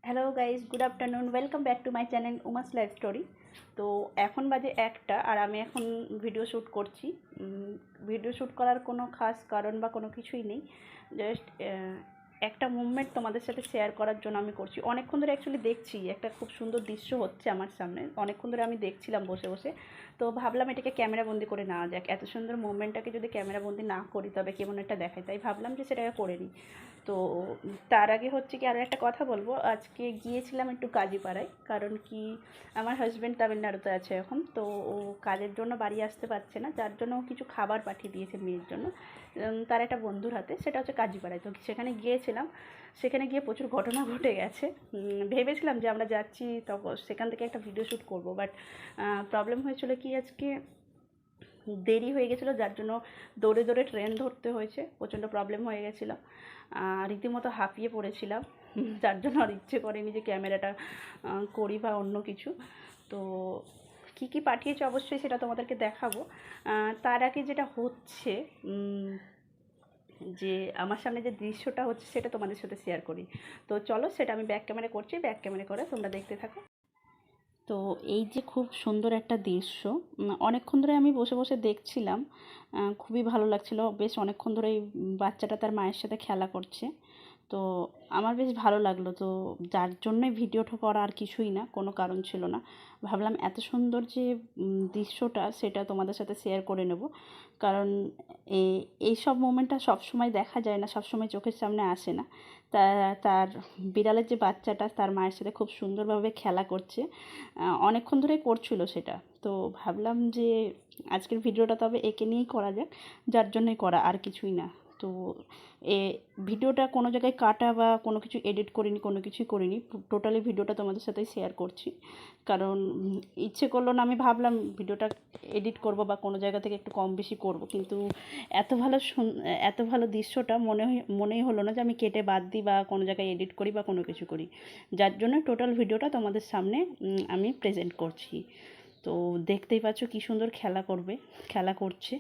Hello guys, good afternoon, welcome back to my channel Uma's life story. তো এখন বাজে 1টা আর আমি এখন ভিডিও শ্যুট করছি। ভিডিও শ্যুট করার কোনো খাস কারণ বা কোনো কিছুই নেই, জাস্ট একটা মুভমেন্ট তোমাদের সাথে শেয়ার করার জন্য আমি করছি। অনেকক্ষণ ধরে অ্যাকচুয়ালি দেখছি, একটা খুব সুন্দর দৃশ্য হচ্ছে আমার সামনে, অনেকক্ষণ ধরে আমি দেখছিলাম বসে বসে। তো ভাবলাম এটাকে ক্যামেরাবন্দি করে নেওয়া যাক। এত সুন্দর মুভমেন্টটাকে যদি ক্যামেরাবন্দি না করি তবে কেমন একটা দেখায়, তাই ভাবলাম যে সেটাকে করে নিই। তো তার আগে হচ্ছে কি আরও একটা কথা বলবো, আজকে গিয়েছিলাম একটু কাজীপাড়ায়, কারণ কি আমার হাজব্যান্ড তামিলনাড়ুতে আছে এখন, তো ও কাজের জন্য বাড়ি আসতে পারছে না, যার জন্য ও কিছু খাবার পাঠিয়ে দিয়েছে মেয়ের জন্য তার একটা বন্ধুর হাতে, সেটা হচ্ছে কাজীপাড়ায়। তো সেখানে গিয়েছিলাম, সেখানে গিয়ে প্রচুর ঘটনা ঘটে গেছে। ভেবেছিলাম যে আমরা যাচ্ছি তখন সেখান থেকে একটা ভিডিও শ্যুট করবো, বাট প্রবলেম হয়েছিল কি আজকে দেরি হয়ে গেছিলো, যার জন্য দৌড়ে দৌড়ে ট্রেন ধরতে হয়েছে, প্রচণ্ড প্রবলেম হয়ে গেছিলো। রীতিমতো হাঁপিয়ে পড়েছিলাম, যার জন্য আর ইচ্ছে করেনি যে ক্যামেরাটা করি বা অন্য কিছু। তো কী কী পাঠিয়েছে অবশ্যই সেটা তোমাদেরকে দেখাবো। তার আগে যেটা হচ্ছে যে আমার সামনে যে দৃশ্যটা হচ্ছে সেটা তোমাদের সাথে শেয়ার করি। তো চলো, সেটা আমি ব্যাক ক্যামেরা করছি, ব্যাক ক্যামেরা করে তোমরা দেখতে থাকো। তো এই যে খুব সুন্দর একটা দৃশ্য, অনেকক্ষণ ধরে আমি বসে বসে দেখছিলাম, খুবই ভালো লাগছিল। বেশ অনেকক্ষণ ধরে এই বাচ্চাটা তার মায়ের সাথে খেলা করছে, তো আমার বেশ ভালো লাগলো। তো যার জন্যই ভিডিওটা করা, আর কিছুই না, কোনো কারণ ছিল না। ভাবলাম এত সুন্দর যে দৃশ্যটা সেটা তোমাদের সাথে শেয়ার করে নেব, কারণ এই সব মোমেন্টটা সবসময় দেখা যায় না, সবসময় চোখের সামনে আসে না। তার বিড়ালের যে বাচ্চাটা তার মায়ের সাথে খুব সুন্দরভাবে খেলা করছে, অনেকক্ষণ ধরেই করছিল সেটা। তো ভাবলাম যে আজকের ভিডিওটা তবে একে নিয়েই করা যাক, যার জন্যই করা, আর কিছুই না। তো ভিডিওটা কোনো জায়গায় কাটা বা কোনো কিছু এডিট করিনি, কোনো কিছুই করিনি, টোটালি ভিডিওটা তোমাদের সাথে শেয়ার করছি। কারণ ইচ্ছে করলো না, আমি ভাবলাম ভিডিওটা এডিট করব বা কোনো জায়গা থেকে একটু কম বেশি করব, কিন্তু এত ভালো দৃশ্যটা মনেই হলো না যে আমি কেটে বাদ দিই বা কোনো জায়গায় এডিট করি বা কোনো কিছু করি, যার জন্য টোটাল ভিডিওটা তোমাদের সামনে আমি প্রেজেন্ট করছি। তো দেখতেই পাচ্ছ কী সুন্দর খেলা করছে।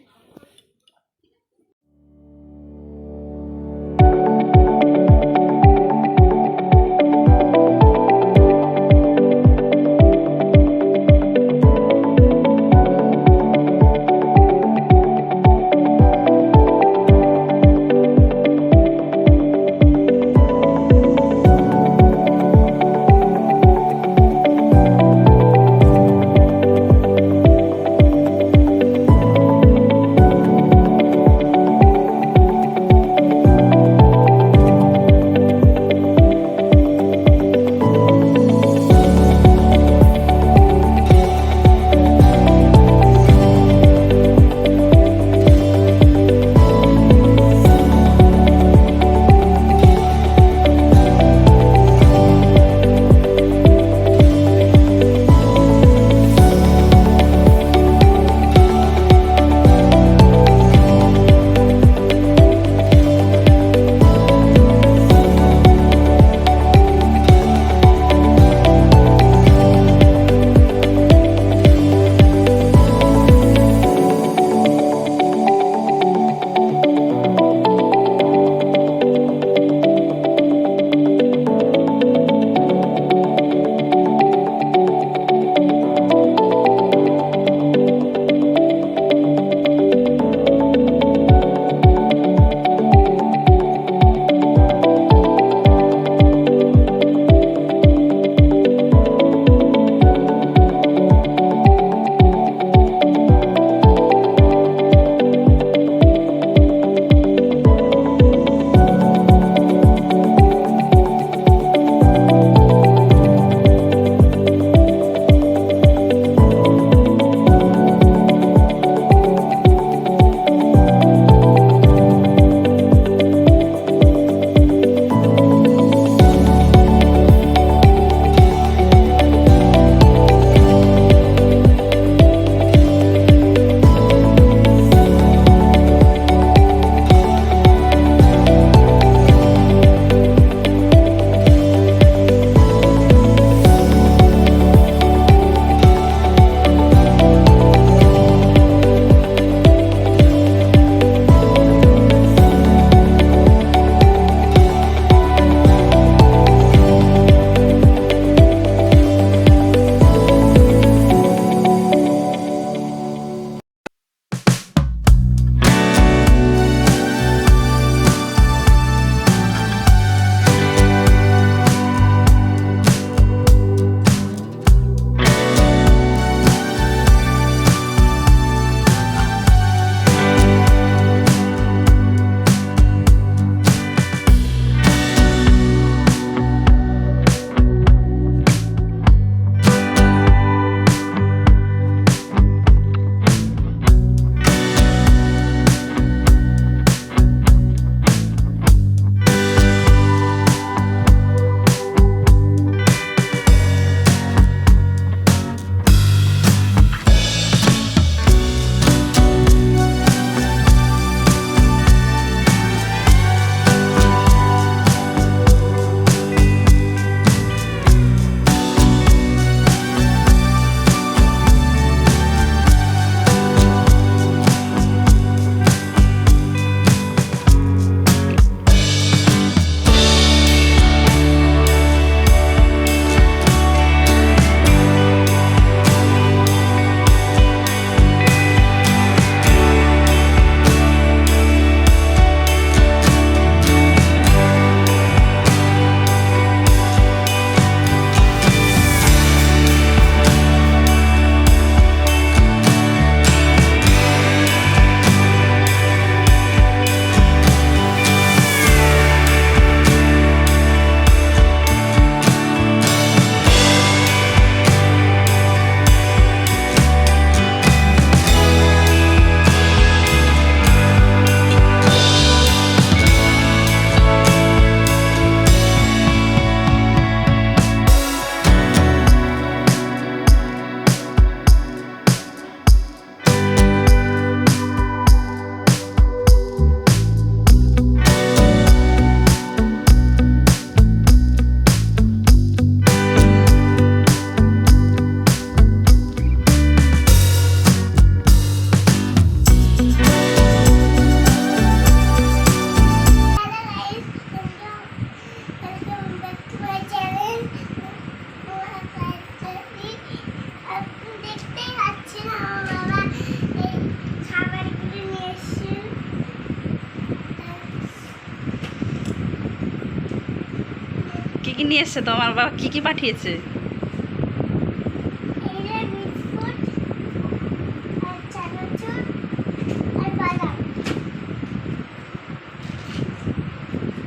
কি নিয়ে এসছে তোমার বাবা? কি পাঠিয়েছে?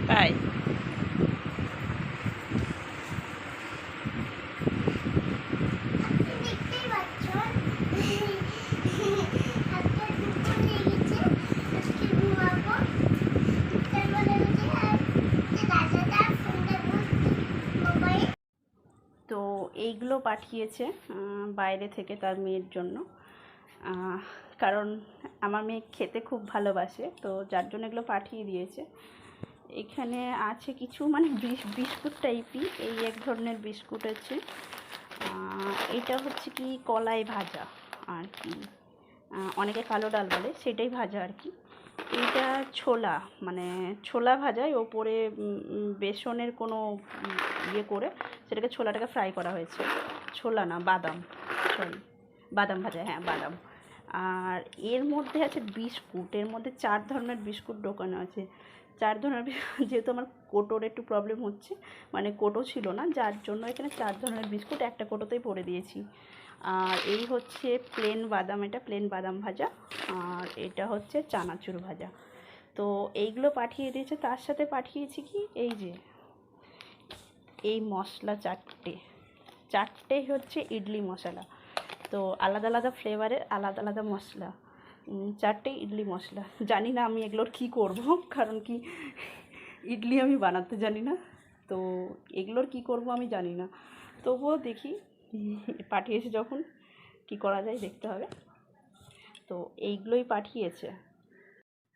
তাই? তো এইগুলো পাঠিয়েছে বাইরে থেকে তার মেয়ের জন্য, কারণ আমার মেয়ে খেতে খুব ভালোবাসে, তো যার জন্য এগুলো পাঠিয়ে দিয়েছে। এখানে আছে কিছু মানে বিস্কুট টাইপই, এই এক ধরনের বিস্কুট আছে। এটা হচ্ছে কি কলাই ভাজা আর কি, অনেকে কালো ডাল বলে, সেটাই ভাজা আর কি। এইটা ছোলা, মানে ছোলা ভাজায় ওপরে বেসনের কোনো ইয়ে করে সেটাকে, ছোলাটাকে ফ্রাই করা হয়েছে। ছোলা না, বাদাম, সরি, বাদাম ভাজা, হ্যাঁ বাদাম। আর এর মধ্যে আছে বিস্কুট, এর মধ্যে 4 ধরনের বিস্কুট ঢোকানো আছে। 4 ধরনের যেহেতু আমার কোটোর একটু প্রবলেম হচ্ছে, মানে কোটো ছিল না, যার জন্য এখানে 4 ধরনের বিস্কুট একটা কোটোতেই ভরে দিয়েছি। আর এই হচ্ছে প্লেন বাদাম, এটা প্লেন বাদাম ভাজা। আর এটা হচ্ছে চানাচুর ভাজা। তো এইগুলো পাঠিয়ে দিয়েছে, তার সাথে পাঠিয়েছি কি এই যে এই মশলা চারটে হচ্ছে ইডলি মশলা। তো আলাদা আলাদা ফ্লেভারের আলাদা আলাদা মশলা, 4টে ইডলি মশলা। জানি না আমি এগুলোর কী করব, কারণ কি ইডলি আমি বানাতে জানি না, তো এগুলোর কী করব আমি জানি না। তবুও দেখি, পাঠিয়েছে যখন কি করা যায় দেখতে হবে। তো এইগুলোই পাঠিয়েছে।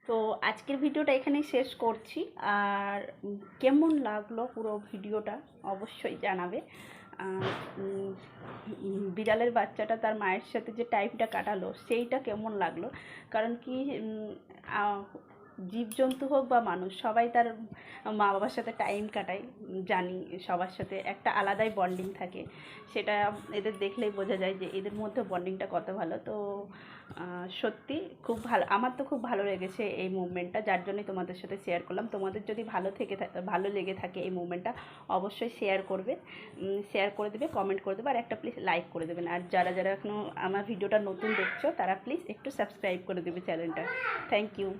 তো আজকের ভিডিওটা এখানেই শেষ করছি। আর কেমন লাগলো পুরো ভিডিওটা অবশ্যই জানাবে। বিড়ালের বাচ্চাটা তার মায়ের সাথে যে টাইমটা কাটালো সেইটা কেমন লাগলো, কারণ কি জীবজন্তু হোক বা মানুষ, সবাই তার মা বাবার সাথে টাইম কাটায়, জানি সবার সাথে একটা আলাদাই বন্ডিং থাকে। সেটা এদের দেখলেই বোঝা যায় যে এদের মধ্যে বন্ডিংটা কত ভালো। তো সত্যি খুব ভালো, আমার তো খুব ভালো লেগেছে এই মুভমেন্টটা, যার জন্যই তোমাদের সাথে শেয়ার করলাম। তোমাদের যদি ভালো লেগে থাকে এই মুভমেন্টটা, অবশ্যই শেয়ার করবে, শেয়ার করে দেবে, কমেন্ট করে দেবে, আর একটা প্লিজ লাইক করে দেবেন। আর যারা এখনও আমার ভিডিওটা নতুন দেখছো তারা প্লিজ একটু সাবস্ক্রাইব করে দেবে চ্যানেলটা। Thank you.